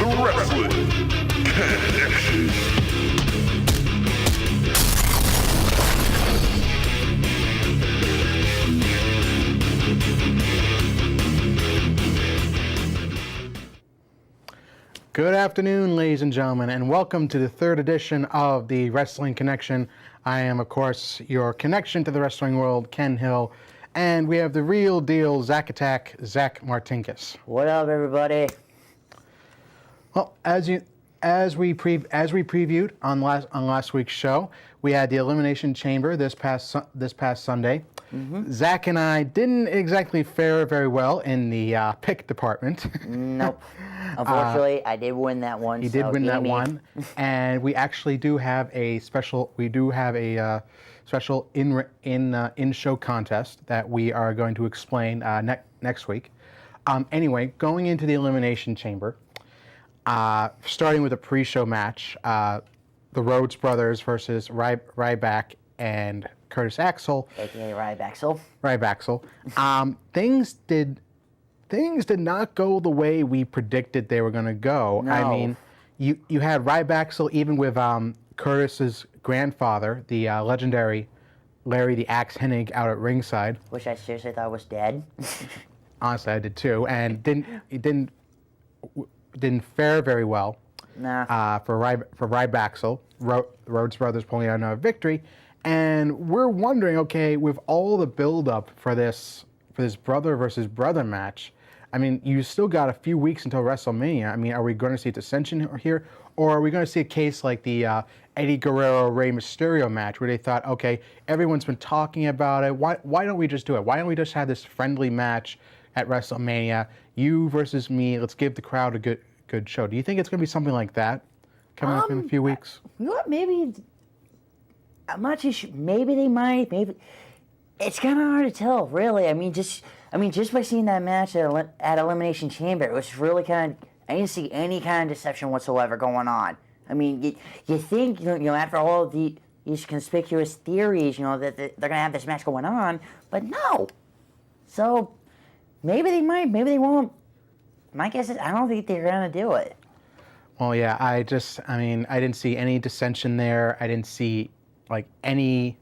The Wrestling Kennection. Good afternoon, ladies and gentlemen, and welcome to the third edition of the Wrestling Connection. I am, of course, your connection to the wrestling world, Ken Hill, and we have the real deal Zack Attack, Zach Martinkus. What up, everybody? Well, as we previewed on last week's show, we had the Elimination Chamber this past Sunday. Zach and I didn't exactly fare very well in the pick department. Nope. Unfortunately, I did win that one. He did win that one, and we actually do have a special. We do have a special in-show contest that we are going to explain next week. Anyway, going into the Elimination Chamber, starting with a pre-show match, the Rhodes Brothers versus Ryback and Curtis Axel, aka Rybaxel. Things did not go the way we predicted they were going to go. No. I mean, you had Rybaxel even with Curtis's grandfather, the legendary Larry the Axe Hennig, out at ringside. Which I seriously thought was dead. Honestly, I did too, and didn't fare very well. Nah. For Rybaxel, Rhodes Brothers pulling out another victory, and we're wondering, okay, with all the build-up for this brother versus brother match, I mean, you still got a few weeks until WrestleMania. I mean, are we going to see dissension here, or are we going to see a case like the Eddie Guerrero-Rey Mysterio match, where they thought, okay, everyone's been talking about it. Why don't we just do it? Why don't we just have this friendly match at WrestleMania? You versus me. Let's give the crowd a good show. Do you think it's going to be something like that coming up in a few weeks? You know what? Maybe. I'm not too sure. Maybe they might. Maybe. It's kind of hard to tell, really. I mean, just by seeing that match at Elimination Chamber, it was really kind of. I didn't see any kind of deception whatsoever going on. I mean, you think after all of these conspicuous theories, that they're gonna have this match going on, but no. So maybe they might, maybe they won't. My guess is I don't think they're gonna do it. Well, yeah, I didn't see any dissension there. I didn't see any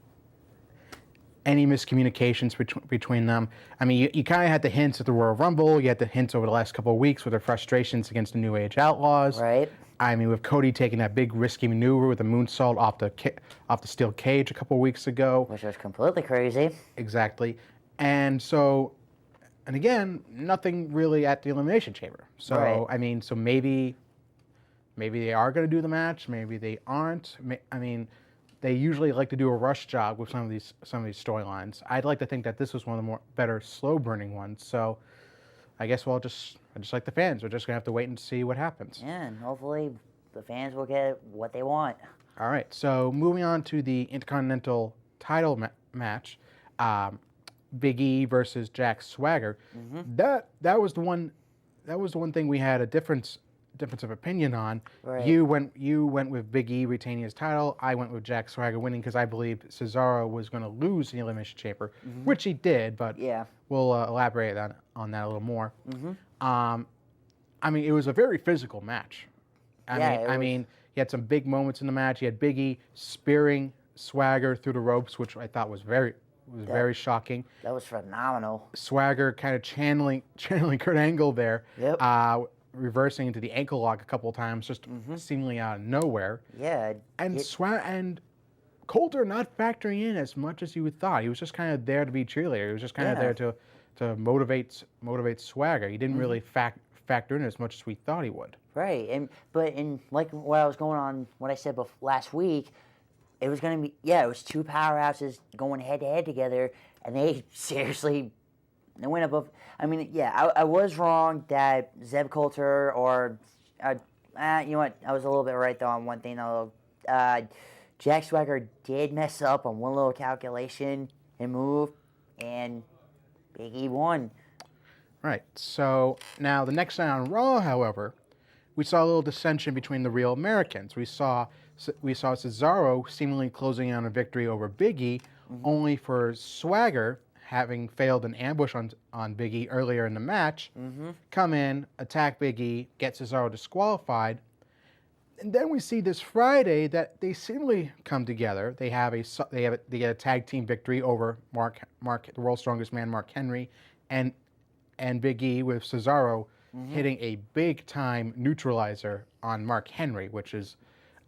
miscommunications between them. I mean, you kind of had the hints at the Royal Rumble. You had the hints over the last couple of weeks with their frustrations against the New Age Outlaws. Right. I mean, with Cody taking that big risky maneuver with the moonsault off the steel cage a couple of weeks ago. Which was completely crazy. Exactly. And so, and again, nothing really at the Elimination Chamber. So, right. I mean, so maybe they are going to do the match. Maybe they aren't. I mean, they usually like to do a rush job with some of these storylines. I'd like to think that this was one of the better slow burning ones. So I guess just like the fans, we're just gonna have to wait and see what happens. Yeah, and hopefully the fans will get what they want. All right. So moving on to the Intercontinental title match, Big E versus Jack Swagger. Mm-hmm. That was the one thing we had a difference of opinion on. Right. You went with Big E retaining his title. I went with Jack Swagger winning because I believed Cesaro was going to lose in the Elimination Chamber, which he did. But yeah, we'll elaborate on that a little more. Mm-hmm. I mean, it was a very physical match. I mean, he had some big moments in the match. He had Big E spearing Swagger through the ropes, which I thought was very shocking. That was phenomenal. Swagger kind of channeling Kurt Angle there. Yep. Reversing into the ankle lock a couple of times, just seemingly out of nowhere. Yeah. And Coulter not factoring in as much as you would thought. He was just kind of there to be cheerleader. He was just kind of there to motivate Swagger. He didn't really factor in as much as we thought he would. Right. But like what I was going on, what I said last week, it was going to be, it was two powerhouses going head to head together, and they seriously. They went above. I mean, I was wrong that Zeb Coulter or, you know what? I was a little bit right though on one thing though. Jack Swagger did mess up on one little calculation and move, and Big E won. Right. So now the next night on Raw, however, we saw a little dissension between the Real Americans. We saw Cesaro seemingly closing in on a victory over Big E, only for Swagger having failed an ambush on Big E earlier in the match, come in, attack Big E, get Cesaro disqualified. And then we see this Friday that they seemingly come together. They get a tag team victory over the world's strongest man, Mark Henry, and Big E with Cesaro hitting a big time neutralizer on Mark Henry, which is,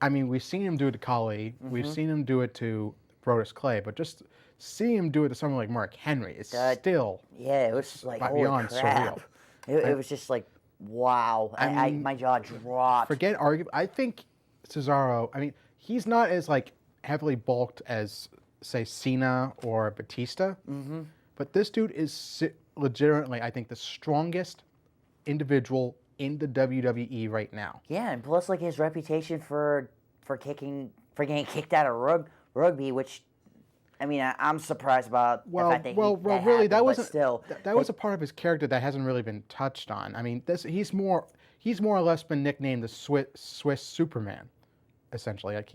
I mean, we've seen him do it to Khali, we've seen him do it to Brodus Clay, but just seeing him do it to someone like Mark Henry is still it was like holy beyond crap. surreal. It was just like wow. I mean, my jaw dropped. Forget argument. I think Cesaro. I mean, he's not as like heavily bulked as say Cena or Batista, but this dude is legitimately, I think, the strongest individual in the WWE right now. Yeah, and plus like his reputation for getting kicked out of rugby, which I mean I'm surprised about the fact that really that wasn't still that was a part of his character that hasn't really been touched on. I mean, he's more or less been nicknamed the Swiss Superman, essentially. Like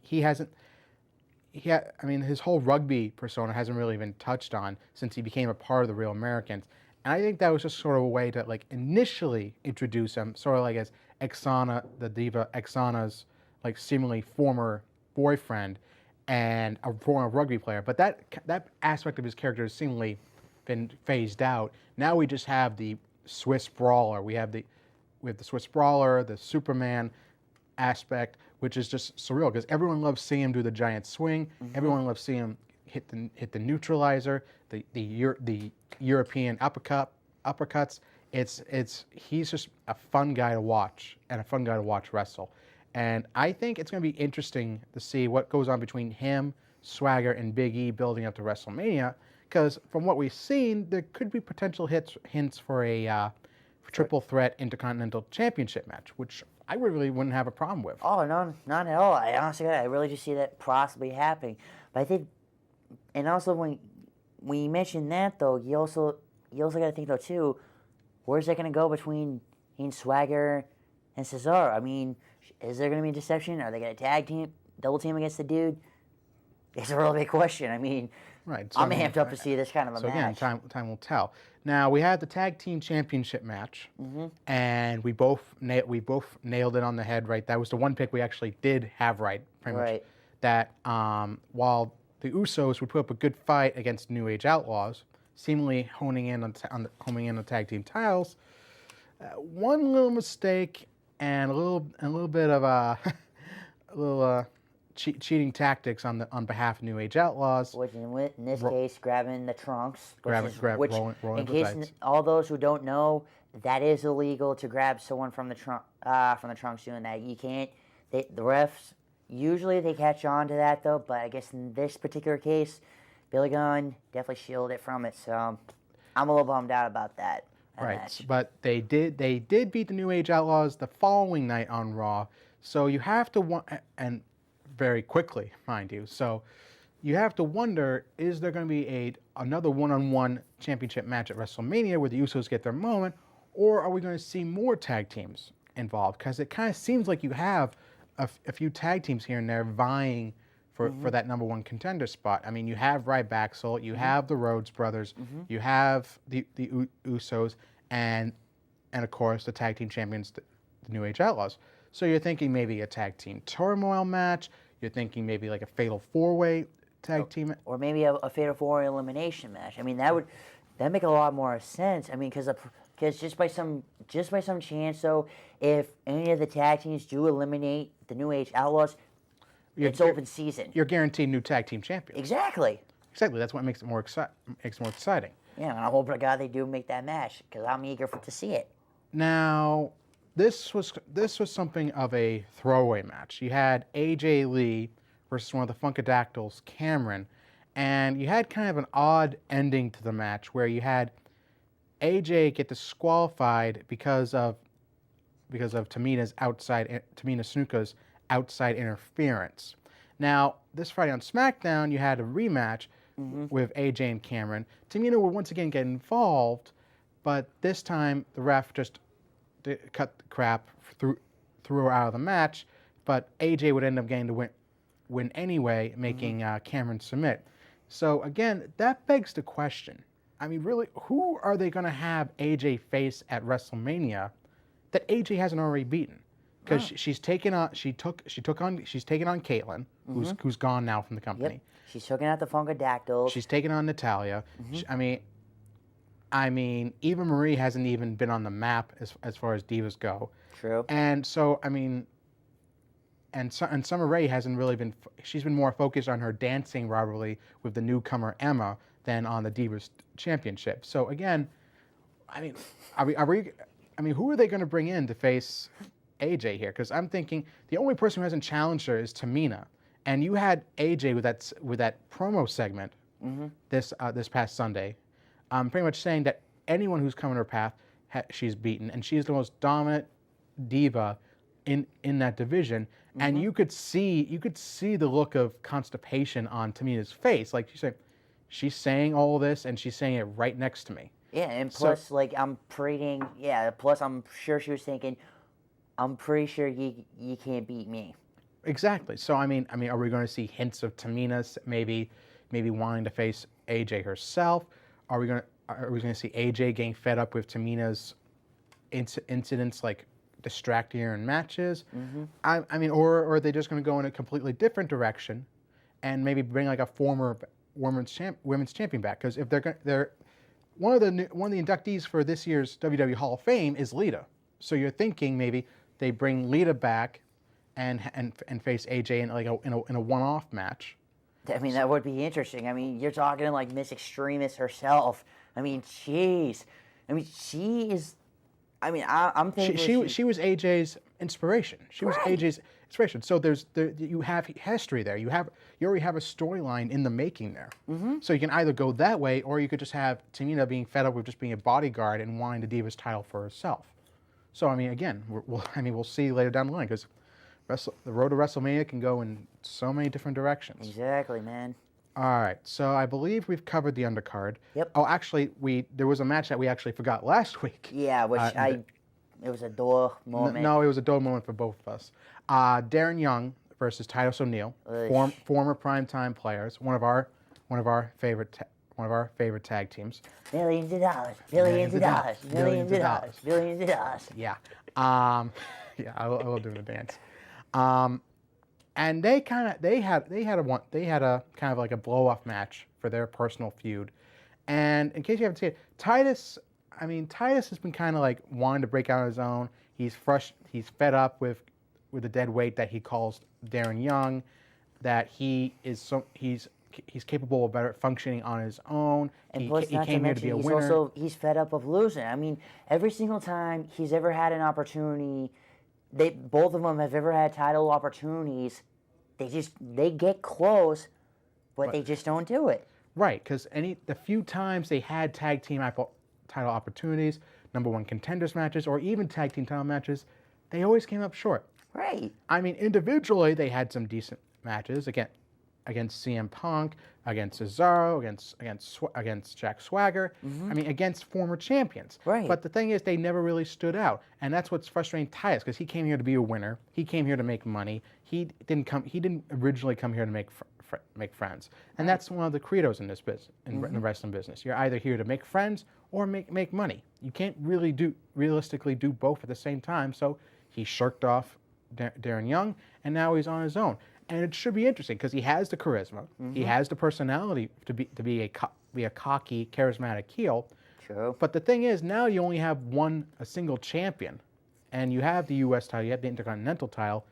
I mean, his whole rugby persona hasn't really been touched on since he became a part of the Real Americans. And I think that was just sort of a way to like initially introduce him, sort of like as Exana, the diva Exana's like seemingly former boyfriend and a former rugby player. But that aspect of his character has seemingly been phased out. Now we just have the Swiss brawler. We have the Swiss brawler, the Superman aspect, which is just surreal because everyone loves seeing him do the giant swing. Everyone loves seeing him hit the neutralizer, the European uppercuts. He's just a fun guy to watch and a fun guy to watch wrestle. And I think it's going to be interesting to see what goes on between him, Swagger, and Big E building up to WrestleMania. Because from what we've seen, there could be potential hints for a triple threat Intercontinental Championship match, which I really wouldn't have a problem with. Oh, no, not at all. I really just see that possibly happening. But I think, and also when you mention that though, you also got to think though too, where's that going to go between Swagger and Cesaro? I mean, is there going to be deception? Are they going to double team against the dude? It's a real big question. I mean, right. So, I'm amped up to see this kind of a match. So again, time will tell. Now we had the tag team championship match, and we both nailed it on the head. Right, that was the one pick we actually did have right. Pretty much. That while the Usos would put up a good fight against New Age Outlaws, seemingly honing in on the tag team titles, one little mistake and a little bit of cheating tactics on behalf of New Age Outlaws. Which in this case, grabbing the trunks. Rolling in case all those who don't know, that is illegal to grab someone from the trunks doing that. You can't. The refs usually they catch on to that though, but I guess in this particular case, Billy Gunn definitely shielded it from it. So I'm a little bummed out about that. Right, match. but they did beat the New Age Outlaws the following night on Raw. So you have to and very quickly, mind you. So you have to wonder, is there going to be another one-on-one championship match at WrestleMania where the Usos get their moment, or are we going to see more tag teams involved? Because it kind of seems like you have a few tag teams here and there vying for that number one contender spot. I mean, you have Ryback, you have the Rhodes brothers, you have the Usos, and of course the tag team champions, the New Age Outlaws. So you're thinking maybe a tag team turmoil match. You're thinking maybe like a fatal four-way tag team, or maybe a fatal four-way elimination match. I mean, that make a lot more sense. I mean, because just by some chance though, if any of the tag teams do eliminate the New Age Outlaws, it's open season. You're guaranteed new tag team champions. Exactly. That's what makes it more exciting. Yeah, and I hope to God they do make that match because I'm eager to see it. Now, this was something of a throwaway match. You had AJ Lee versus one of the Funkadactyls, Cameron, and you had kind of an odd ending to the match where you had AJ get disqualified because of Tamina Snuka's outside interference. Now, this Friday on SmackDown, you had a rematch with AJ and Cameron. Tamina would once again get involved, but this time the ref just cut the crap, threw her out of the match, but AJ would end up getting to win anyway, making Cameron submit. So again, that begs the question, I mean, really, who are they going to have AJ face at WrestleMania that AJ hasn't already beaten? Because she's taken on Caitlyn, who's gone now from the company. Yep. She's taking out the Funkadactyls. She's taken on Natalia. I mean, Eva Marie hasn't even been on the map as far as divas go. True. And so, I mean, and Summer Rae hasn't really been. She's been more focused on her dancing rivalry with the newcomer Emma than on the Divas Championship. So again, I mean, who are they going to bring in to face AJ here? Because I'm thinking the only person who hasn't challenged her is Tamina, and you had AJ with that promo segment this past Sunday, pretty much saying that anyone who's come in her path, she's beaten, and she's the most dominant diva in that division. And you could see the look of constipation on Tamina's face, like she's saying all this, and she's saying it right next to me. Yeah, and plus, plus I'm sure she was thinking, I'm pretty sure you can't beat me. Exactly. So I mean, are we going to see hints of Tamina maybe wanting to face AJ herself? Are we going to see AJ getting fed up with Tamina's incidents, like distracting her in matches? I mean, or are they just going to go in a completely different direction, and maybe bring like a former women's champion back? Because if they're one of the inductees for this year's WWE Hall of Fame is Lita. So you're thinking maybe they bring Lita back and face AJ in a one-off match. I mean, that would be interesting. I mean, you're talking like Miss Extremis herself. I mean, jeez. I mean, she is. I mean, I'm thinking she was AJ's inspiration. She was AJ's inspiration. So you have history there. You already have a storyline in the making there. So you can either go that way, or you could just have Tamina being fed up with just being a bodyguard and wanting the Divas title for herself. So I mean, again, we'll see later down the line, because the road to WrestleMania can go in so many different directions. Exactly, man. All right, so I believe we've covered the undercard. Yep. Oh, actually, there was a match that we actually forgot last week. Yeah, it was a dull moment. No, it was a dull moment for both of us. Darren Young versus Titus O'Neil, former primetime players, one of our favorite tag teams. Millions of dollars, billions of dollars, millions of dollars, billions of dollars. Yeah. Yeah, I will do the dance. And they had a kind of like a blow off match for their personal feud. And in case you haven't seen it, Titus has been kind of like wanting to break out on his own. He's fed up with the dead weight that he calls Darren Young, that he's capable of better functioning on his own. And he came here to be a winner. He's fed up of losing. I mean, every single time he's ever had an opportunity, both of them have ever had title opportunities. They get close, but they just don't do it. Right, because the few times they had tag team title opportunities, number one contenders matches, or even tag team title matches, they always came up short. Right. I mean, individually they had some decent matches against CM Punk, against Cesaro, against Jack Swagger. I mean, against former champions. Right. But the thing is, they never really stood out, and that's what's frustrating Titus, because he came here to be a winner. He came here to make money. He didn't originally come here to make friends, and that's one of the credos in this business, in the wrestling business. You're either here to make friends or make money. You can't really realistically do both at the same time. So he shirked off Darren Young, and now he's on his own. And it should be interesting because he has the charisma, he has the personality to be a cocky, charismatic heel. True. But the thing is, now you only have a single champion, and you have the U.S. title, you have the Intercontinental title.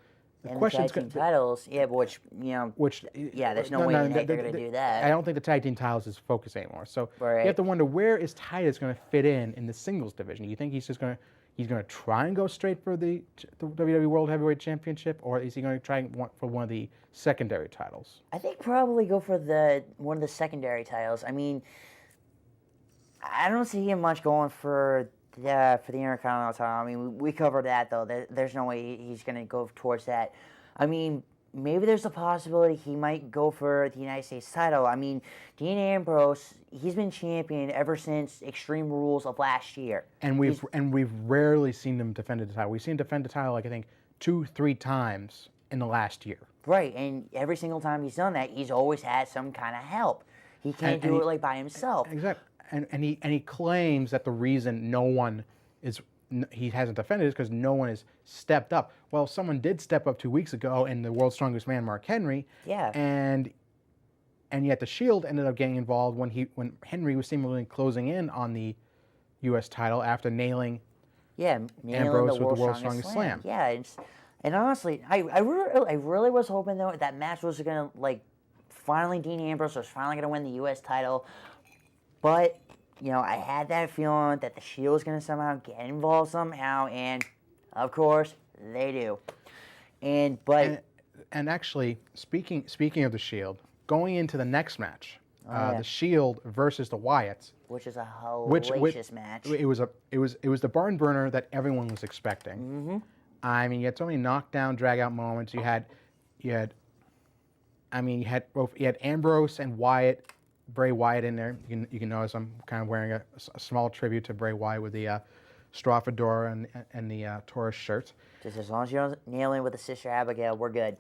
The tag team titles, yeah, there's no way in heck they're going to do that. I don't think the tag team titles is focus anymore. So you have to wonder, where is Titus going to fit in the singles division? You think he's going to try and go straight for the WWE World Heavyweight Championship, or is he going to try for one of the secondary titles? I think probably go for one of the secondary titles. I mean, I don't see him much going for the Intercontinental title. I mean, we covered that, though. There's no way he's going to go towards that. I mean, maybe there's a possibility he might go for the United States title. I mean, Dean Ambrose, he's been champion ever since Extreme Rules of last year. And we've rarely seen him defend the title. We've seen him defend the title, like, I think 2-3 times in the last year. Right, and every single time he's done that, he's always had some kind of help. He can't do it by himself. Exactly. he claims that the reason he hasn't defended is because no one has stepped up. Well, someone did step up 2 weeks ago in the World's Strongest Man, Mark Henry. Yeah. And yet the Shield ended up getting involved when Henry was seemingly closing in on the U.S. title after nailing Ambrose with the World's Strongest Slam. Yeah, and honestly, I really was hoping though that match was gonna finally Dean Ambrose was finally gonna win the U.S. title, but I had that feeling that the Shield was gonna somehow get involved somehow, and of course they do. And actually, speaking of the Shield, going into the next match, the Shield versus the Wyatts, which is a hellacious match. It was the barn burner that everyone was expecting. Mm-hmm. I mean, you had so many knockdown, drag out moments. You had Ambrose and Wyatt, Bray Wyatt in there. You can notice I'm kind of wearing a small tribute to Bray Wyatt with the straw fedora and the Taurus shirt. Just as long as you don't nail in with the Sister Abigail, we're good.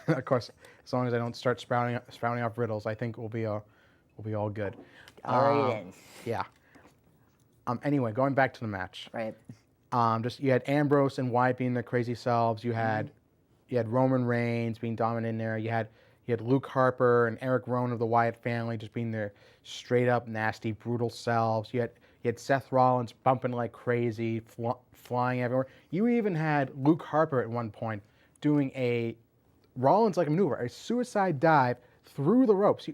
Of course, as long as I don't start spouting off riddles, I think we'll be all good. All right, then. Yeah. Anyway, going back to the match. Right. You had Ambrose and Wyatt being their crazy selves. You had Roman Reigns being dominant in there. You had Luke Harper and Eric Rowan of the Wyatt family just being their straight up nasty, brutal selves. You had Seth Rollins bumping like crazy, flying everywhere. You even had Luke Harper at one point doing a Rollins-like maneuver, a suicide dive through the ropes.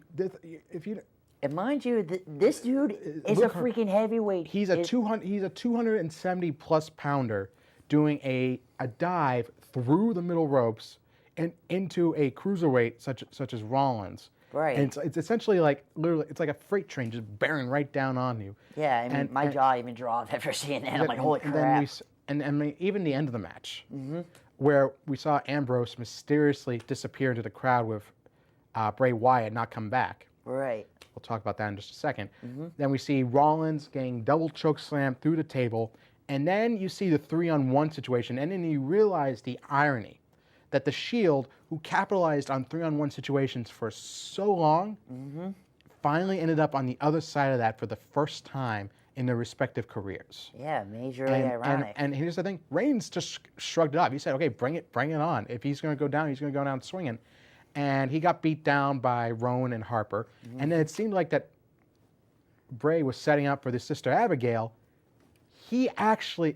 And mind you, this dude is a freaking heavyweight. He's a 270 plus pounder doing a dive through the middle ropes and into a cruiserweight such as Rollins. Right. And it's essentially literally it's like a freight train just bearing right down on you. Yeah, I mean, my jaw even dropped after seeing that. I'm like, holy crap. And even the end of the match, where we saw Ambrose mysteriously disappear into the crowd with Bray Wyatt not come back. Right. We'll talk about that in just a second. Then we see Rollins getting double choke slammed through the table, and then you see the 3-on-1 situation, and then you realize the irony that the Shield, who capitalized on 3-on-1 situations for so long, finally ended up on the other side of that for the first time in their respective careers. Yeah, majorly ironic. And here's the thing: Reigns just shrugged it off. He said, "Okay, bring it on. If he's going to go down, he's going to go down swinging." And he got beat down by Rowan and Harper. And then it seemed like that Bray was setting up for the Sister Abigail. He actually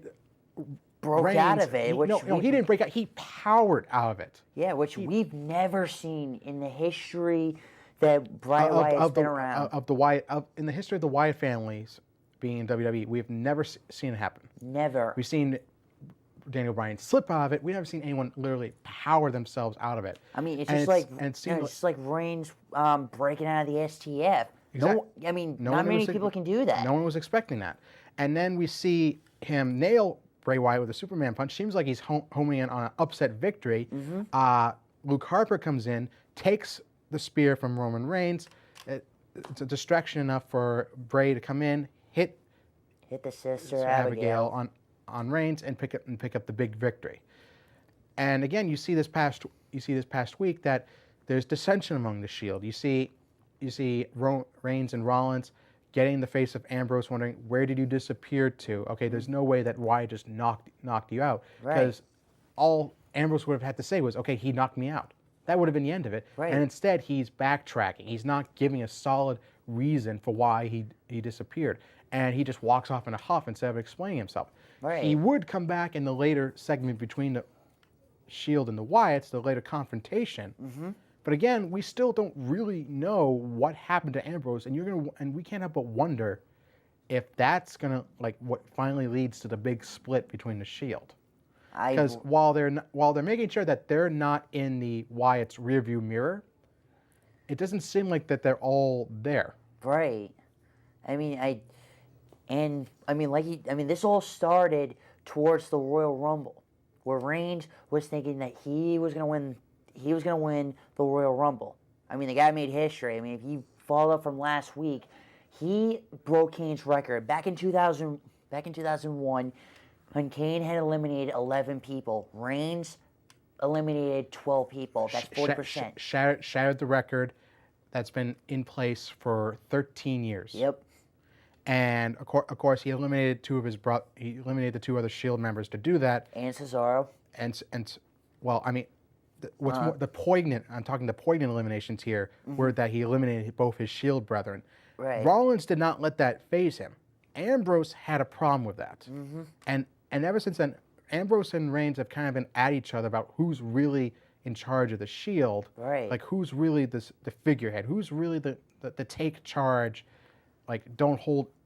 broke out of it. He didn't break out. He powered out of it. Yeah, which we've never seen in the history that Bray Wyatt's been around. In the history of the Wyatt families being in WWE, we've never seen it happen. Never. We've seen Daniel Bryan slip out of it. We've never seen anyone literally power themselves out of it. I mean, it's just like Reigns breaking out of the STF. Exactly. Not many people can do that. No one was expecting that. And then we see him nail Bray Wyatt with a Superman punch. Seems like he's homing in on an upset victory. Luke Harper comes in, takes the spear from Roman Reigns. It's a distraction enough for Bray to come in, hit the Sister Abigail on Reigns and pick up the big victory. And again, you see this past week that there's dissension among the Shield. You see Reigns and Rollins getting in the face of Ambrose, wondering, where did you disappear to? Okay, there's no way that Wyatt just knocked you out, because all Ambrose would have had to say was, okay, he knocked me out. That would have been the end of it. Right. And instead, he's backtracking. He's not giving a solid reason for why he disappeared. And he just walks off in a huff instead of explaining himself. Right. He would come back in the later segment between the Shield and the Wyatts, the later confrontation. But again, we still don't really know what happened to Ambrose, and we can't help but wonder if that's gonna what finally leads to the big split between the Shield. Because while they're making sure that they're not in the Wyatt's rearview mirror, it doesn't seem like that they're all there. Right. This all started towards the Royal Rumble, where Reigns was thinking that he was gonna win the Royal Rumble. I mean, the guy made history. I mean, if you follow up from last week, he broke Kane's record back in 2001, when Kane had eliminated 11 people. Reigns eliminated 12 people. That's 40%. Shattered the record that's been in place for 13 years. Yep. And of course, he eliminated he eliminated the two other Shield members to do that. And Cesaro. And well, I mean, what's more the poignant? I'm talking the poignant eliminations here, were that he eliminated both his Shield brethren. Right. Rollins did not let that faze him. Ambrose had a problem with that, and ever since then, Ambrose and Reigns have kind of been at each other about who's really in charge of the Shield. Right. Like who's really the figurehead, who's really the take charge, like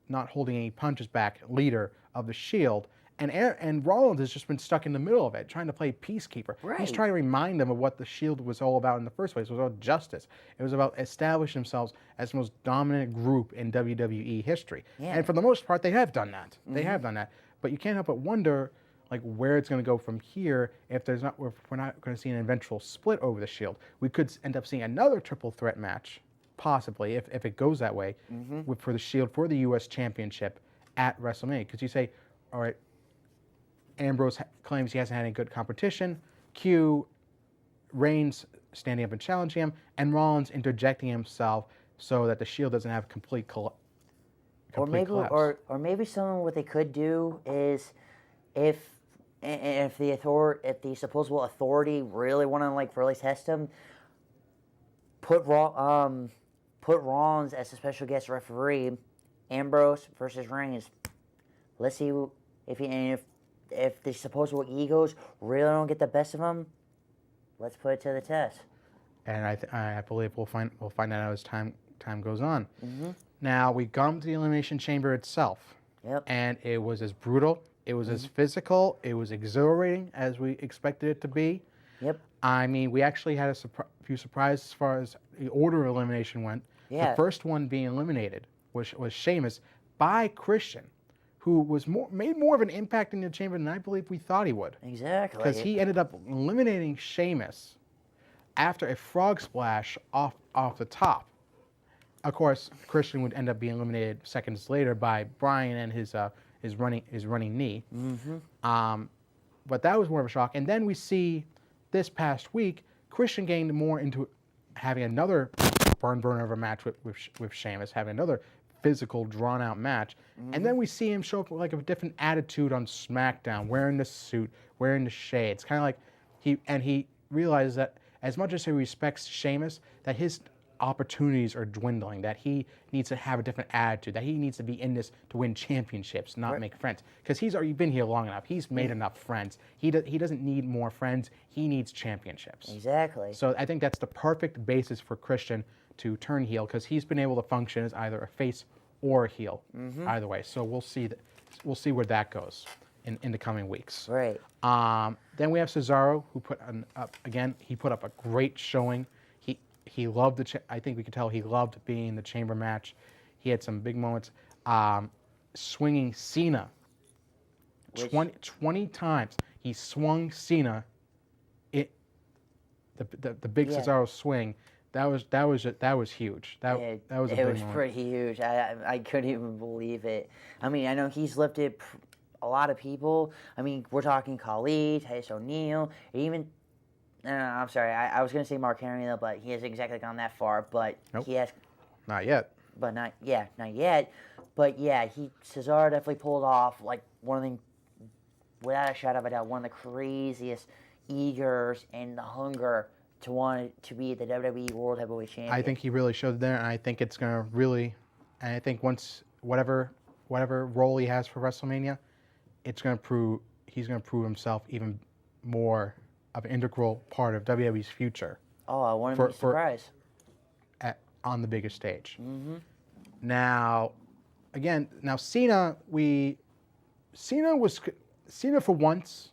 not holding any punches back leader of the Shield. And Rollins has just been stuck in the middle of it, trying to play peacekeeper. Right. He's trying to remind them of what the Shield was all about in the first place. It was about justice. It was about establishing themselves as the most dominant group in WWE history. Yeah. And for the most part, they have done that. They have done that. But you can't help but wonder, like, where it's going to go from here if we're not going to see an eventual split over the Shield. We could end up seeing another triple threat match, possibly, if it goes that way, for the Shield for the U.S. Championship at WrestleMania. Because you say, all right, Ambrose claims he hasn't had any good competition. Q, Reigns standing up and challenging him, and Rollins interjecting himself so that the Shield doesn't have complete collapse. Or maybe what they could do is if the supposable authority really want to like really test him, put Rollins as a special guest referee, Ambrose versus Reigns. Let's see if the supposable egos really don't get the best of him. Let's put it to the test. And I believe we'll find that out as time goes on. Now we come to the Elimination Chamber itself. Yep. And it was as brutal, it was as physical, it was exhilarating as we expected it to be. Yep. I mean, we actually had a few surprises as far as the order of elimination went. Yeah. The first one being eliminated was Sheamus by Christian, who made more of an impact in the chamber than I believe we thought he would. Exactly. Because he ended up eliminating Sheamus after a frog splash off the top. Of course, Christian would end up being eliminated seconds later by Bryan and his running knee. But that was more of a shock. And then we see this past week, Christian gained more into having another burn of a match with Sheamus, having another physical, drawn-out match. And then we see him show up with like a different attitude on SmackDown, wearing the suit, wearing the shades. Kind of like he realizes that as much as he respects Sheamus, that his opportunities are dwindling, that he needs to have a different attitude, that he needs to be in this to win championships, not make friends. Because he's already been here long enough. He's made enough friends. He doesn't need more friends. He needs championships. Exactly. So I think that's the perfect basis for Christian to turn heel, because he's been able to function as either a face or a heel, either way. So we'll see where that goes in the coming weeks. Right. Then we have Cesaro, who put up a great showing. He loved I think we could tell he loved being in the chamber match. He had some big moments. Swinging Cena. 20 times he swung Cena. The big Cesaro swing. That was huge. That was a big moment. Pretty huge. I couldn't even believe it. I mean, I know he's lifted a lot of people. I mean, we're talking Khalid, Titus O'Neil, even. No, I'm sorry. I was going to say Mark Henry, though, but he hasn't exactly gone that far. But nope. He has. Not yet. But not yet. But yeah, Cesaro definitely pulled off like without a shadow of a doubt, one of the craziest eagers and the hunger to want to be the WWE World Heavyweight Champion. I think he really showed there, and I think it's going to really. And I think once whatever role he has for WrestleMania, he's going to prove himself even more of an integral part of WWE's future. Oh, I wouldn't be surprised. On the biggest stage. Now Cena for once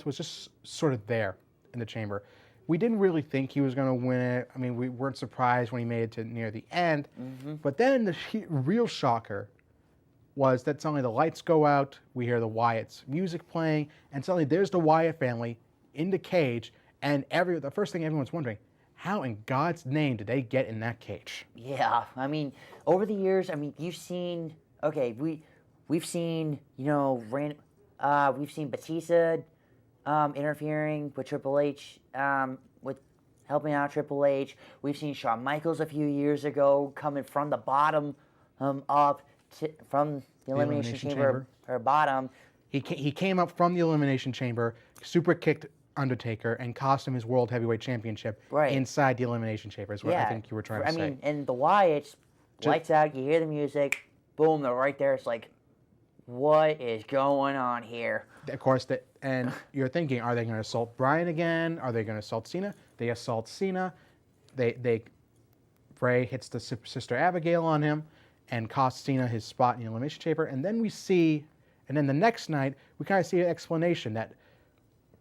was just sort of there in the chamber. We didn't really think he was going to win it. I mean, we weren't surprised when he made it to near the end. But then the real shocker was that suddenly the lights go out, we hear the Wyatt's music playing, and suddenly there's the Wyatt family in the cage, and the first thing everyone's wondering, how in God's name did they get in that cage? Yeah, I mean, over the years, you've seen, we've seen, we've seen Batista interfering with Triple H, with helping out Triple H. We've seen Shawn Michaels a few years ago coming from the bottom up from the Elimination Chamber, her bottom. He came up from the Elimination Chamber, super kicked Undertaker, and cost him his World Heavyweight Championship inside the Elimination Chamber, is what I think you were trying to say. I mean, and the Wyatts, lights out, you hear the music, boom, they're right there. It's like, what is going on here? Of course, and you're thinking, are they going to assault Bryan again? Are they going to assault Cena? They assault Cena. Bray hits the Sister Abigail on him and costs Cena his spot in the Elimination Chamber. And then the next night, we kind of see an explanation that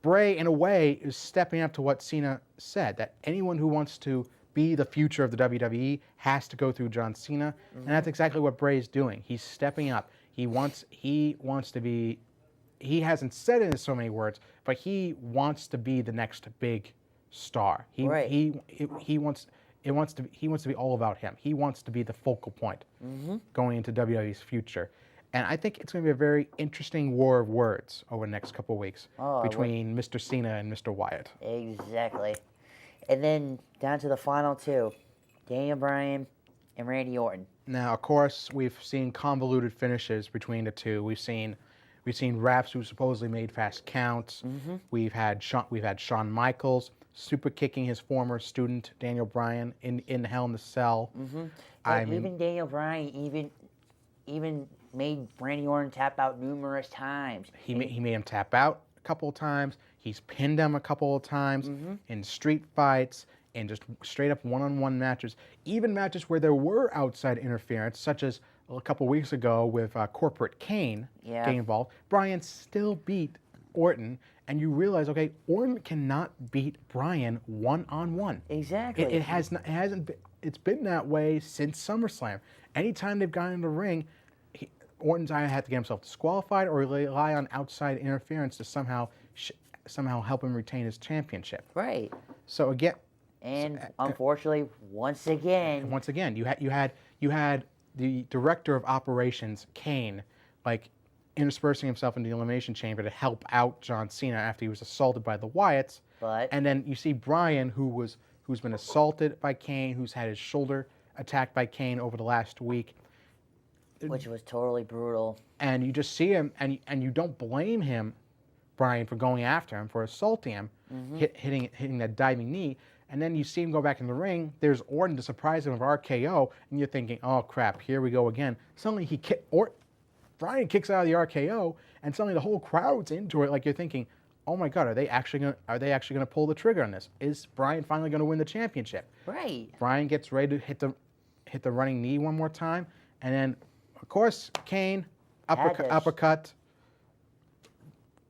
Bray, in a way, is stepping up to what Cena said, that anyone who wants to be the future of the WWE has to go through John Cena. And that's exactly what Bray's doing. He's stepping up. He wants to be, he hasn't said it in so many words, but he wants to be the next big star. He wants to be all about him. He wants to be the focal point going into WWE's future. And I think it's going to be a very interesting war of words over the next couple of weeks between Mr. Cena and Mr. Wyatt. Exactly. And then down to the final two, Daniel Bryan and Randy Orton. Now, of course, we've seen convoluted finishes between the two. We've seen refs who supposedly made fast counts. We've had Shawn Michaels super kicking his former student Daniel Bryan in Hell in the Cell. Even Daniel Bryan even made Randy Orton tap out numerous times. He made him tap out a couple of times. He's pinned him a couple of times in street fights and just straight up one-on-one matches. Even matches where there were outside interference, such as a couple of weeks ago with Corporate Kane getting involved. Bryan still beat Orton, and you realize, okay, Orton cannot beat Bryan one-on-one. Exactly. It's been that way since SummerSlam. Anytime they've gone in the ring, Orton's either had to get himself disqualified or rely on outside interference to somehow help him retain his championship. Right. So again, unfortunately, once again, you had the director of operations, Kane, like interspersing himself into the Elimination Chamber to help out John Cena after he was assaulted by the Wyatts. And then you see Bryan, who's been assaulted by Kane, who's had his shoulder attacked by Kane over the last week, which was totally brutal. And you just see him, and you don't blame him, Bryan, for going after him, for assaulting him, hitting that diving knee. And then you see him go back in the ring. There's Orton to surprise him with RKO, and you're thinking, "Oh crap, here we go again." Suddenly Bryan kicks out of the RKO, and suddenly the whole crowd's into it. Like you're thinking, "Oh my God, are they actually gonna pull the trigger on this? Is Bryan finally gonna win the championship?" Right. Bryan gets ready to hit the running knee one more time, and then of course Kane uppercut.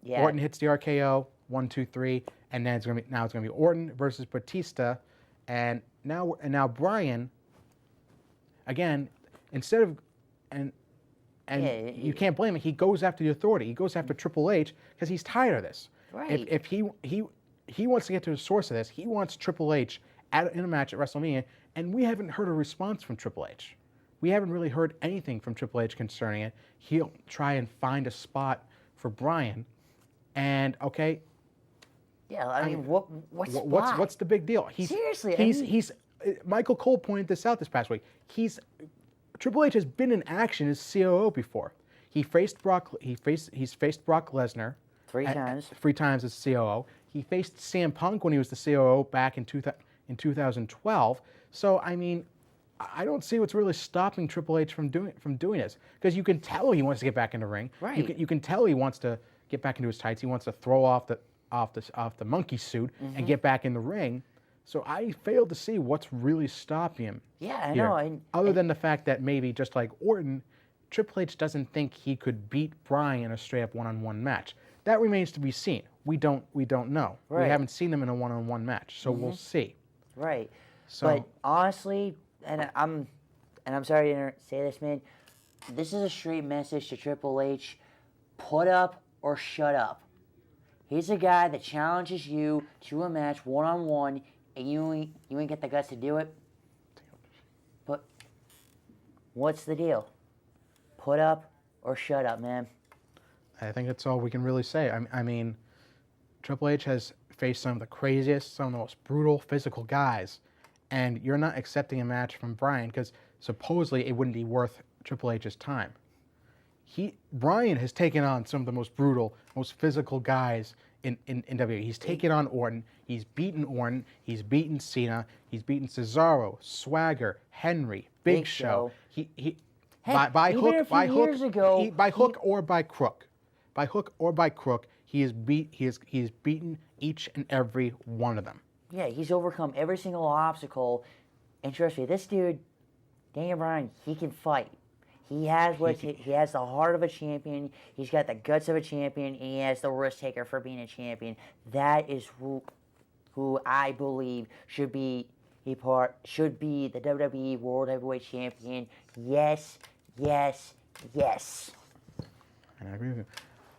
Yeah. Orton hits the RKO, 1, 2, 3, and then it's gonna be Orton versus Batista, and now Bryan, again, instead of you can't blame him. He goes after the authority. He goes after Triple H because he's tired of this. Right. If he wants to get to the source of this, he wants Triple H in a match at WrestleMania, and we haven't heard a response from Triple H. We haven't really heard anything from Triple H concerning it. He'll try and find a spot for Bryan. And okay. Yeah, I mean, what's the big deal? Seriously, Michael Cole pointed this out this past week. Triple H has been in action as COO before. He's faced Brock Lesnar 3 times. 3 times as COO. He faced CM Punk when he was the COO back in 2012. So I mean, I don't see what's really stopping Triple H from doing this, because you can tell he wants to get back in the ring. Right. You can tell he wants to get back into his tights. He wants to throw off the monkey suit and get back in the ring. So I fail to see what's really stopping him. Yeah, I know. Other than the fact that maybe just like Orton, Triple H doesn't think he could beat Bryan in a straight-up one-on-one match. That remains to be seen. We don't know. Right. We haven't seen them in a one-on-one match, so we'll see. Right. So, but honestly, and I'm sorry to say this, man, this is a straight message to Triple H: put up or shut up. He's a guy that challenges you to a match one-on-one, and you ain't get the guts to do it. But what's the deal? Put up or shut up, man. I think that's all we can really say. I mean, Triple H has faced some of the craziest, some of the most brutal physical guys, and you're not accepting a match from Bryan because supposedly it wouldn't be worth Triple H's time. Bryan has taken on some of the most brutal, most physical guys in WWE. He's taken on Orton. He's beaten Orton. He's beaten Cena. He's beaten Cesaro, Swagger, Henry, Big Show. By hook or by crook. By hook or by crook, he has beaten each and every one of them. Yeah, he's overcome every single obstacle. And trust me, this dude, Daniel Bryan, he can fight. He has he has the heart of a champion. He's got the guts of a champion. And he has the risk taker for being a champion. That is who I believe should be the WWE World Heavyweight Champion. Yes, yes, yes. And I agree with you.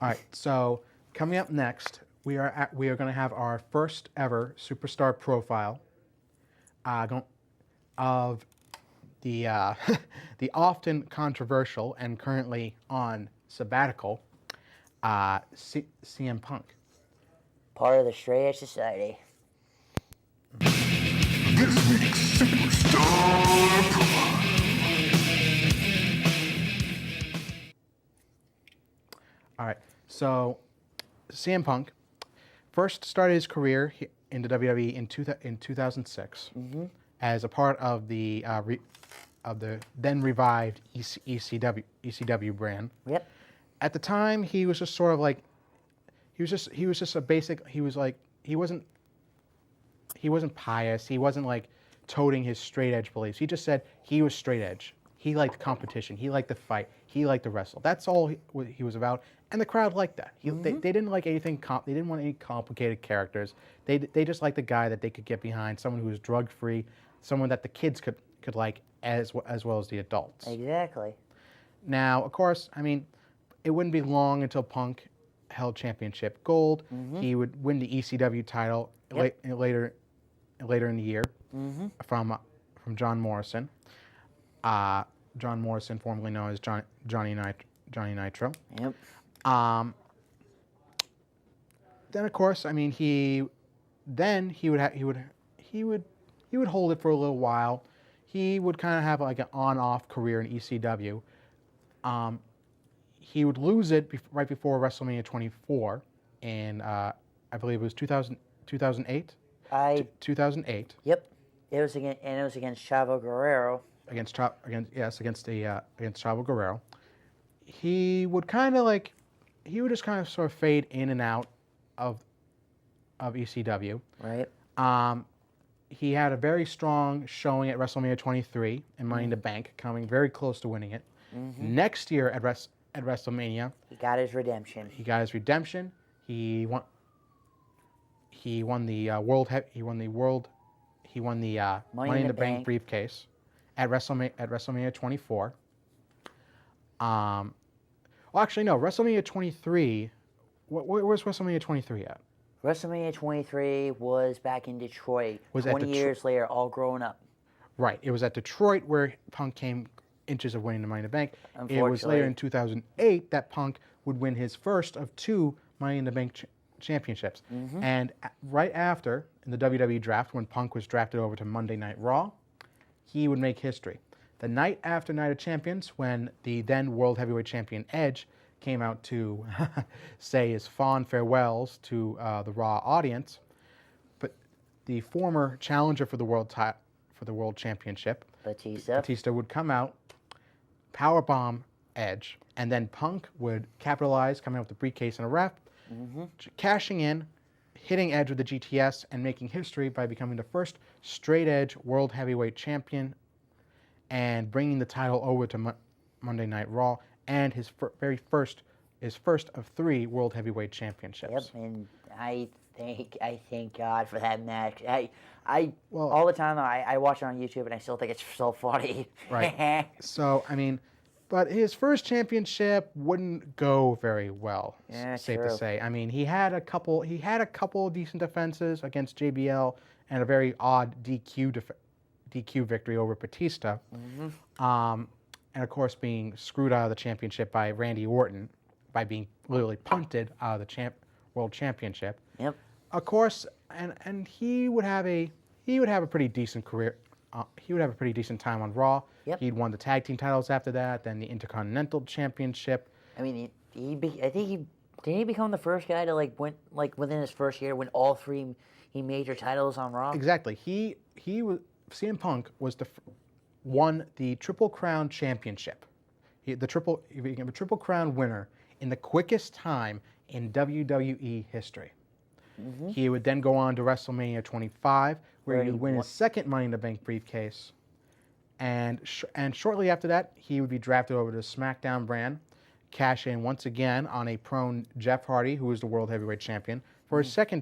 All right, so coming up next, we are going to have our first ever superstar profile of the the often controversial and currently on sabbatical CM Punk. Part of the Straight Edge Society. This week's superstar profile. All right, so CM Punk first started his career in the WWE in 2006 as a part of the then revived ECW brand. Yep. At the time, he was just sort of like he wasn't pious. He wasn't like toting his straight edge beliefs. He just said he was straight edge. He liked competition. He liked to fight. He liked to wrestle. That's all he was about. And the crowd liked that. They didn't like anything. They didn't want any complicated characters. They just liked the guy that they could get behind, someone who was drug free, someone that the kids could like as well as the adults. Exactly. Now, of course, I mean, it wouldn't be long until Punk held championship gold. He would win the ECW title later in the year from John Morrison. John Morrison, formerly known as Johnny Nitro. Yep. Then, of course, I mean, he would hold it for a little while. He would kind of have like an on-off career in ECW. He would lose it right before WrestleMania 24 in, I believe it was 2008? 2008. Yep. It was against Chavo Guerrero. Against Chavo Guerrero. He would just kind of sort of fade in and out of ECW. Right. He had a very strong showing at WrestleMania 23 and Money in the Bank, coming very close to winning it. Next year at WrestleMania, he got his redemption. He won the Money in the Bank briefcase at WrestleMania 24. Well, actually, no. WrestleMania 23. Where's WrestleMania 23 at? WrestleMania 23 was back in Detroit. Was 20 years later, all grown up. Right. It was at Detroit where Punk came inches of winning the Money in the Bank. It was later in 2008 that Punk would win his first of two Money in the Bank championships. And right after, in the WWE draft, when Punk was drafted over to Monday Night Raw, he would make history. The night after Night of Champions, when the then World Heavyweight Champion Edge came out to say his fond farewells to the Raw audience, but the former challenger for the World Championship, Batista would come out, powerbomb Edge, and then Punk would capitalize, coming out with the briefcase and a ref, cashing in, hitting Edge with the GTS, and making history by becoming the first straight edge World Heavyweight Champion and bringing the title over to Monday Night Raw, and his first of 3 World Heavyweight Championships. Yep, and I thank God for that match. All the time I watch it on YouTube and I still think it's so funny. Right. So I mean, but his first championship wouldn't go very well. Yeah, safe true. to say. I mean, he had a couple decent defenses against JBL and a very odd DQ victory over Batista. And of course, being screwed out of the championship by Randy Orton by being literally punted out of the World Championship. Yep. Of course, and he would have a pretty decent career a pretty decent time on Raw. Yep. He'd won the tag team titles after that, then the Intercontinental Championship. I mean, I think he didn't he become the first guy to within his first year win all three major titles on Raw. Exactly. He CM Punk won the Triple Crown Championship. He became a Triple Crown winner in the quickest time in WWE history. Mm-hmm. He would then go on to WrestleMania 25, where he would win his second Money in the Bank briefcase. And shortly after that, he would be drafted over to the SmackDown brand, cash in once again on a prone Jeff Hardy, who was the World Heavyweight Champion, for his second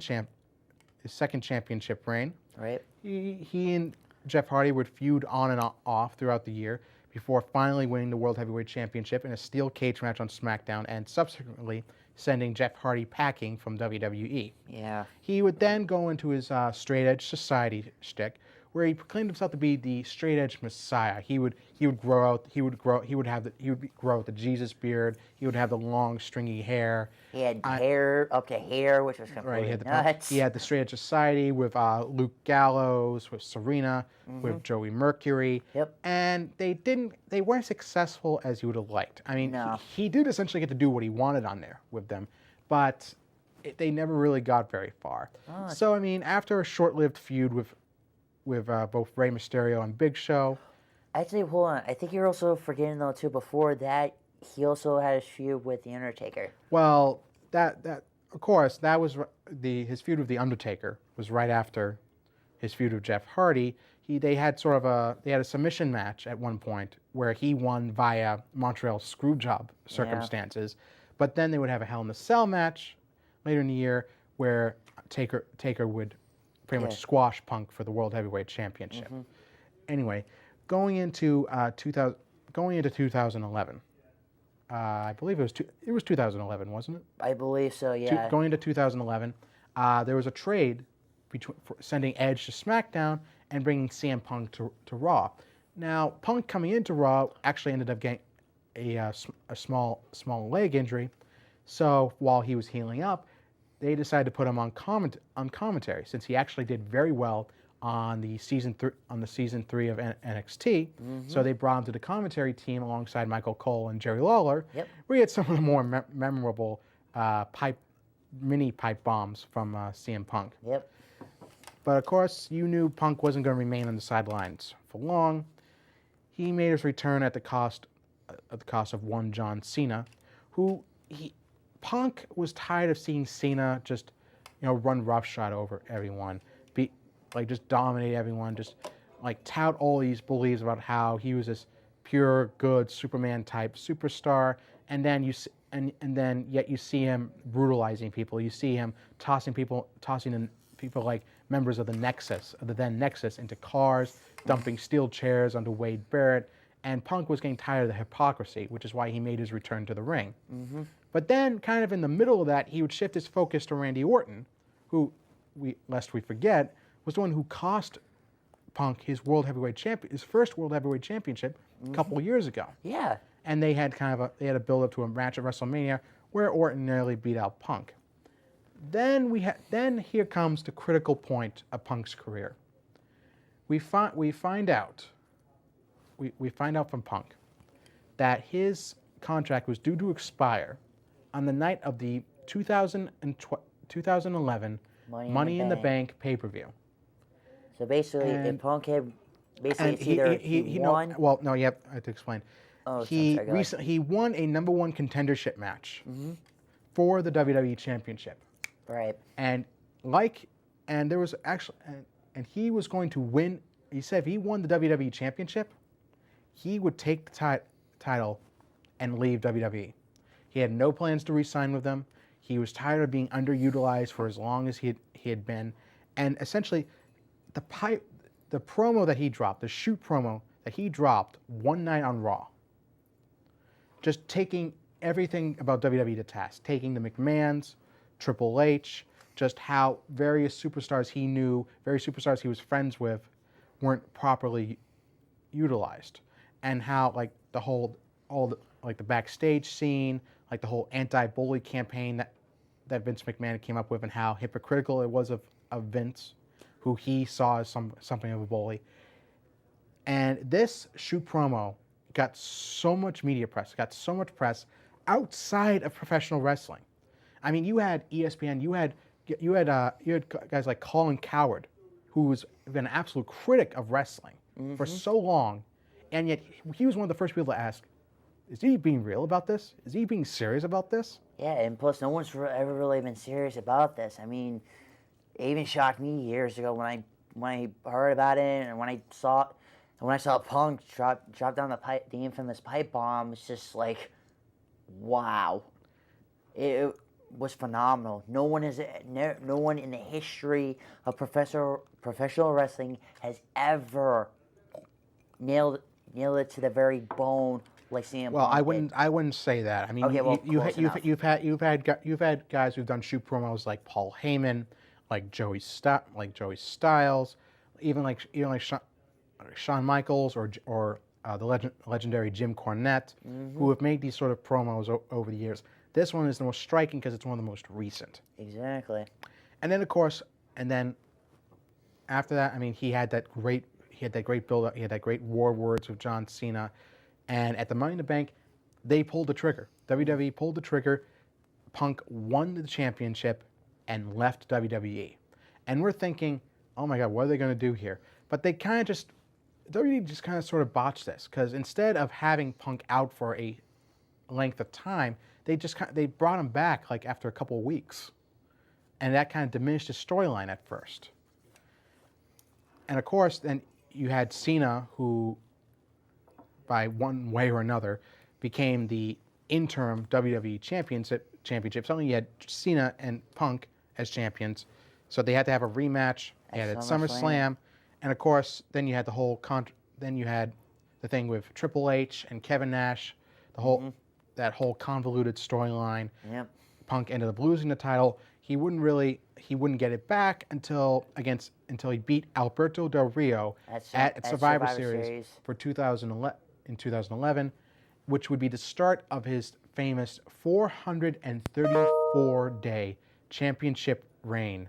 championship reign. Right. He and Jeff Hardy would feud on and off throughout the year before finally winning the World Heavyweight Championship in a steel cage match on SmackDown and subsequently sending Jeff Hardy packing from WWE. Yeah. He would then go into his straight edge society shtick, where he proclaimed himself to be the straight edge messiah. He would grow out the Jesus beard. He would have the long stringy hair. He had hair up to hair, which was completely nuts. He had the straight edge society with Luke Gallows, with Serena, with Joey Mercury. Yep. And they weren't successful as you would have liked. I mean, No. he did essentially get to do what he wanted on there with them, but they never really got very far. Oh. So I mean, after a short-lived feud with both Rey Mysterio and Big Show. Actually, hold on. I think you're also forgetting though too. Before that, he also had his feud with the Undertaker. Well, that of course that was his feud with the Undertaker was right after his feud with Jeff Hardy. They had a submission match at one point where he won via Montreal Screwjob circumstances, but then they would have a Hell in a Cell match later in the year where Taker would pretty much squash Punk for the World Heavyweight Championship. Anyway, going into 2011, I believe it was 2011, wasn't it? I believe so. Yeah. Going into 2011, there was a trade for sending Edge to SmackDown and bringing CM Punk to Raw. Now, Punk coming into Raw actually ended up getting a small leg injury, so while he was healing up, they decided to put him on commentary since he actually did very well on the season 3 of NXT. So they brought him to the commentary team alongside Michael Cole and Jerry Lawler. Yep. We had some of the more memorable mini pipe bombs from CM Punk. Yep. But of course, you knew Punk wasn't going to remain on the sidelines for long. He made his return at the cost of one John Cena, Punk was tired of seeing Cena just, run roughshod over everyone, just dominate everyone, just tout all these beliefs about how he was this pure, good Superman type superstar, and then yet you see him brutalizing people. You see him tossing people like members of the then Nexus, into cars, dumping steel chairs onto Wade Barrett, and Punk was getting tired of the hypocrisy, which is why he made his return to the ring. But then, kind of in the middle of that, he would shift his focus to Randy Orton, who, lest we forget, was the one who cost Punk his first World Heavyweight Championship a couple of years ago. Yeah. And they had a build up to a match at WrestleMania where Orton nearly beat out Punk. Then here comes the critical point of Punk's career. We find out from Punk that his contract was due to expire on the night of the 2011 Money in the Bank pay-per-view. So basically, if Punk had it's either he won. No, I have to explain. Oh, He won a number one contendership match for the WWE Championship. Right. And there was actually, and he was going to win. He said if he won the WWE Championship, he would take the title and leave WWE. He had no plans to re-sign with them. He was tired of being underutilized for as long as he had been, and essentially, the promo that he dropped, the shoot promo that he dropped one night on Raw, just taking everything about WWE to task, taking the McMahons, Triple H, just how various superstars he knew, various superstars he was friends with, weren't properly utilized, and how the backstage scene, the whole anti-bully campaign that Vince McMahon came up with, and how hypocritical it was of Vince, who he saw as something of a bully. And this shoot promo got so much media press, got so much press outside of professional wrestling. I mean, you had ESPN, you had guys like Colin Cowherd, who's been an absolute critic of wrestling for so long, and yet he was one of the first people to ask, is he being real about this? Is he being serious about this? Yeah, and plus, no one's ever really been serious about this. I mean, it even shocked me years ago when I heard about it, and when I saw Punk drop down the infamous pipe bomb. It's just like, wow, it was phenomenal. No one in the history of professional wrestling has ever nailed it to the very bone like CM Well, Punk I wouldn't say that. I mean, Okay, well, you've had guys who've done shoot promos like Paul Heyman, like Joey Styles, even like Shawn Michaels or the legendary Jim Cornette, who have made these sort of promos over the years. This one is the most striking because it's one of the most recent. Exactly. And then, of course, after that, I mean, he had that great build-up. He had that great war words with John Cena. And at the Money in the Bank, they pulled the trigger. WWE pulled the trigger. Punk won the championship and left WWE. And we're thinking, oh my God, what are they going to do here? But they kind of WWE just kind of sort of botched this, because instead of having Punk out for a length of time, they brought him back like after a couple of weeks. And that kind of diminished his storyline at first. And of course, then you had Cena, who, by one way or another, became the interim WWE championship. Suddenly you had Cena and Punk as champions, so they had to have a rematch. They had at SummerSlam, and of course, then you had then you had the thing with Triple H and Kevin Nash, that whole convoluted storyline. Yep. Punk ended up losing the title. He wouldn't get it back until he beat Alberto Del Rio at Survivor Series for 2011, which would be the start of his famous 434-day championship reign,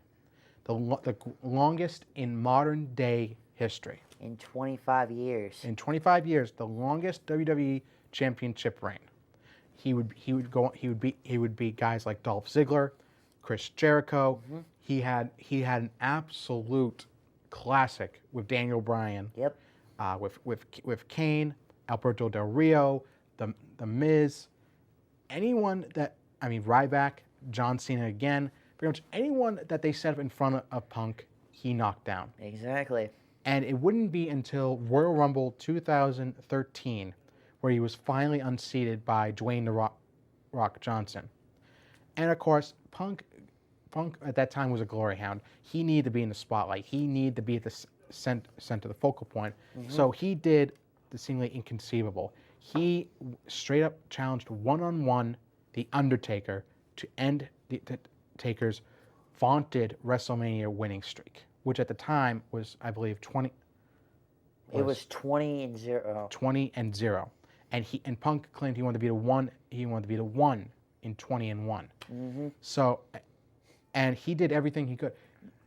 the longest in modern day history. In 25 years. In 25 years, the longest WWE championship reign. He would beat guys like Dolph Ziggler, Chris Jericho. He had an absolute classic with Daniel Bryan. Yep. With Kane, Alberto Del Rio, the Miz, Ryback, John Cena again. Pretty much anyone that they set up in front of Punk, he knocked down. Exactly. And it wouldn't be until Royal Rumble 2013 where he was finally unseated by Dwayne "The Rock" Johnson. And of course, Punk at that time was a glory hound. He needed to be in the spotlight. He needed to be at the center, the focal point. So he did the seemingly inconceivable. He straight up challenged one-on-one The Undertaker to end the Taker's vaunted WrestleMania winning streak, which at the time was, I believe, 20. It was 20-0. 20-0, and Punk claimed he wanted to be the one. He wanted to be the one in 20-1. So, and he did everything he could.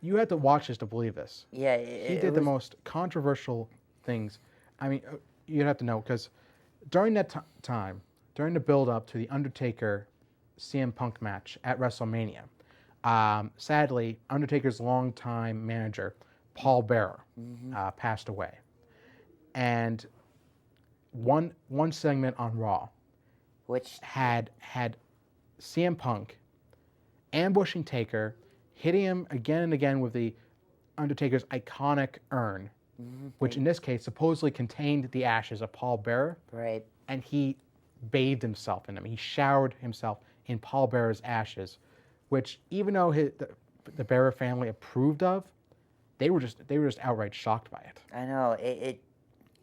You had to watch this to believe this. Yeah, he did the most controversial things. I mean, you'd have to know, because during that time, during the build-up to the Undertaker CM Punk match at WrestleMania, sadly, Undertaker's longtime manager, Paul Bearer, passed away. And one segment on Raw, which had CM Punk ambushing Taker, hitting him again and again with the Undertaker's iconic urn, which in this case supposedly contained the ashes of Paul Bearer. Right. And he bathed himself in them. He showered himself in Paul Bearer's ashes, which, even though the Bearer family approved of, they were just outright shocked by it. I know it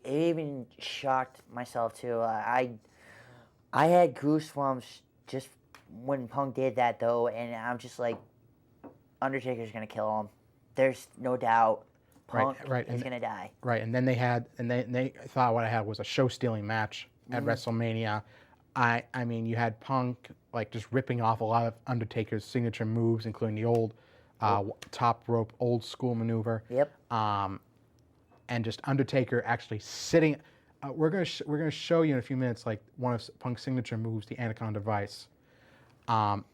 even shocked myself too. I had goosebumps just when Punk did that though, and I'm just like, Undertaker's gonna kill him. There's no doubt. Punk is gonna die. Right, and then they thought what I had was a show-stealing match at WrestleMania. I mean, you had Punk like just ripping off a lot of Undertaker's signature moves, including the old top rope old school maneuver. Yep. and just Undertaker actually sitting. We're gonna show you in a few minutes like one of Punk's signature moves, the Anaconda Vice. Undertaker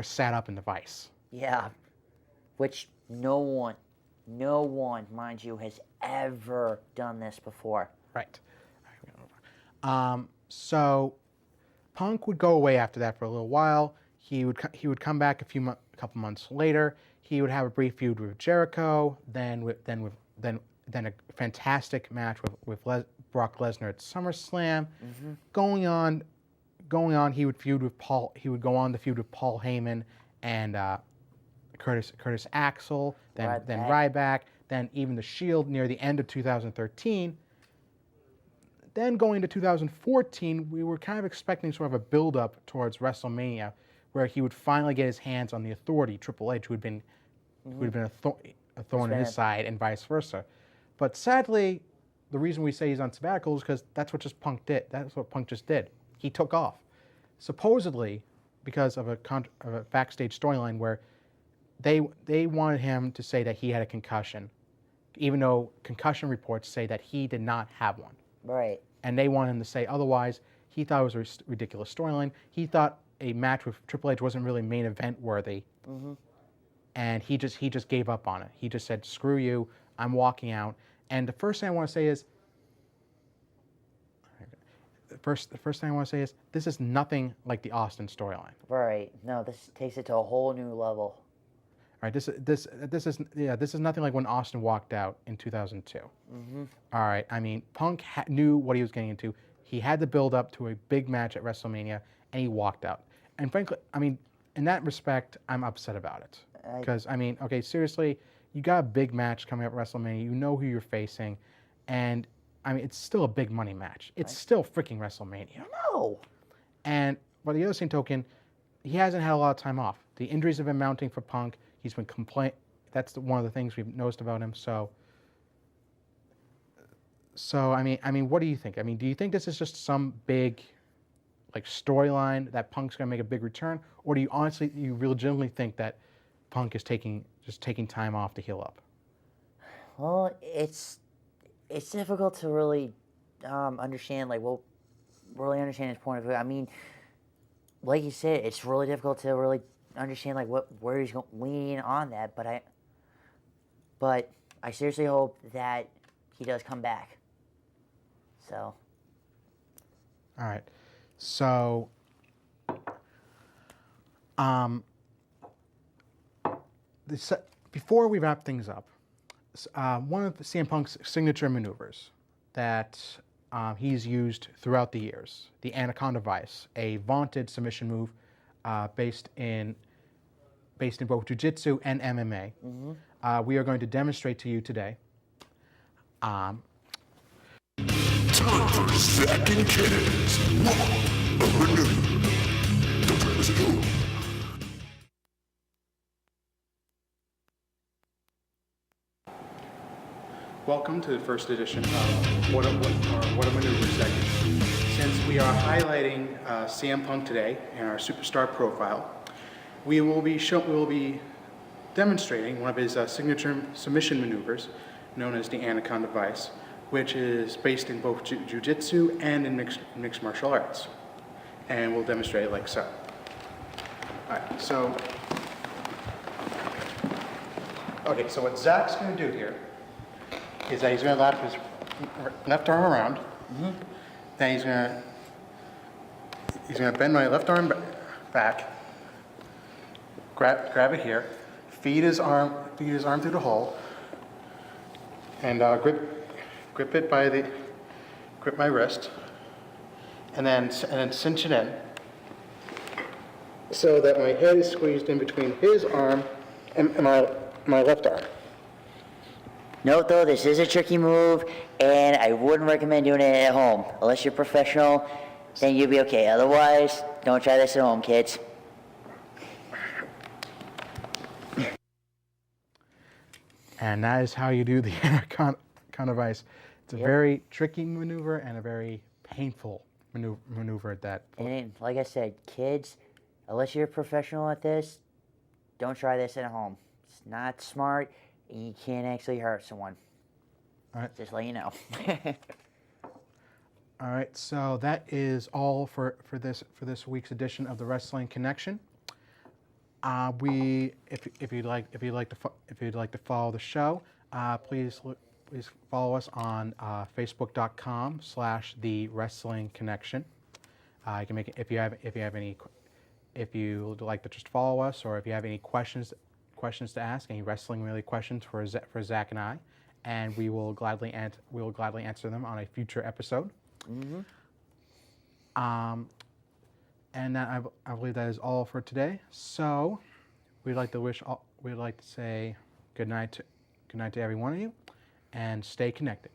sat up in the Vice. Yeah, which no one, mind you, has ever done this before. Right. So Punk would go away after that for a little while. He would come back a couple months later. He would have a brief feud with Jericho. Then a fantastic match with Brock Lesnar at SummerSlam. Going on, he would feud with Paul. He would go on to feud with Paul Heyman and Curtis Axel. Then Ryback. Then even the Shield near the end of 2013. Then going to 2014, we were kind of expecting sort of a build-up towards WrestleMania, where he would finally get his hands on the Authority, Triple H, who had been a thorn in his side, and vice versa. But sadly, the reason we say he's on sabbatical is because that's what Punk did. That's what Punk just did. He took off, supposedly because of a backstage storyline where they wanted him to say that he had a concussion, even though concussion reports say that he did not have one. Right. And they wanted him to say otherwise. He thought it was a ridiculous storyline. He thought a match with Triple H wasn't really main event worthy. And he just gave up on it. He just said, "Screw you, I'm walking out." And the first thing I want to say is, this is nothing like the Austin storyline. Right. No, this takes it to a whole new level. All right, this is nothing like when Austin walked out in 2002. All right, I mean, Punk knew what he was getting into. He had to build up to a big match at WrestleMania, and he walked out. And frankly, I mean, in that respect, I'm upset about it. Because, I mean, okay, seriously, you got a big match coming up at WrestleMania. You know who you're facing. And, I mean, it's still a big money match. It's still freaking WrestleMania. No. And by the other same token, he hasn't had a lot of time off. The injuries have been mounting for Punk. He's been That's one of the things we've noticed about him. So I mean, what do you think? I mean, do you think this is just some big, like, storyline that Punk's gonna make a big return, or do you legitimately think that Punk is taking time off to heal up? Well, it's difficult to really understand. Really understand his point of view. I mean, like you said, it's really difficult to really understand where he's leaning on that. But I seriously hope that he does come back. So. All right. So. Before we wrap things up, one of CM Punk's signature maneuvers that he's used throughout the years, the Anaconda Vice, a vaunted submission move based in both jiu-jitsu and MMA. We are going to demonstrate to you today. Time for Zack and Ken's Welcome to the first edition of What a Maneuver segment. Since we are highlighting CM Punk today in our superstar profile, we will be demonstrating one of his signature submission maneuvers, known as the Anaconda Vice, which is based in both jiu-jitsu and in mixed martial arts. And we'll demonstrate it like so. All right, so what Zach's going to do here is that he's going to lap his left arm around. Then he's going to bend my left arm back, grab it here, feed his arm through the hole, and grip my wrist, and then cinch it in, so that my head is squeezed in between his arm and my left arm. Note though, this is a tricky move, and I wouldn't recommend doing it at home. Unless you're professional, then you'll be okay. Otherwise, don't try this at home, kids. And that is how you do the Anaconda Vice. It's a very tricky maneuver and a very painful maneuver And like I said, kids, unless you're a professional at this, don't try this at home. It's not smart, You can't actually hurt someone. All right. Just let you know. All right. So that is all for this week's edition of the Wrestling Connection. If you'd like to follow the show, please follow us on Facebook.com/The Wrestling Connection. You can make it if you would like to just follow us, or if you have any questions to ask, any wrestling related questions for Zach and I, and we will gladly answer them on a future episode. Mm-hmm. And that I believe that is all for today. So we'd like to say good night to every one of you, and stay connected.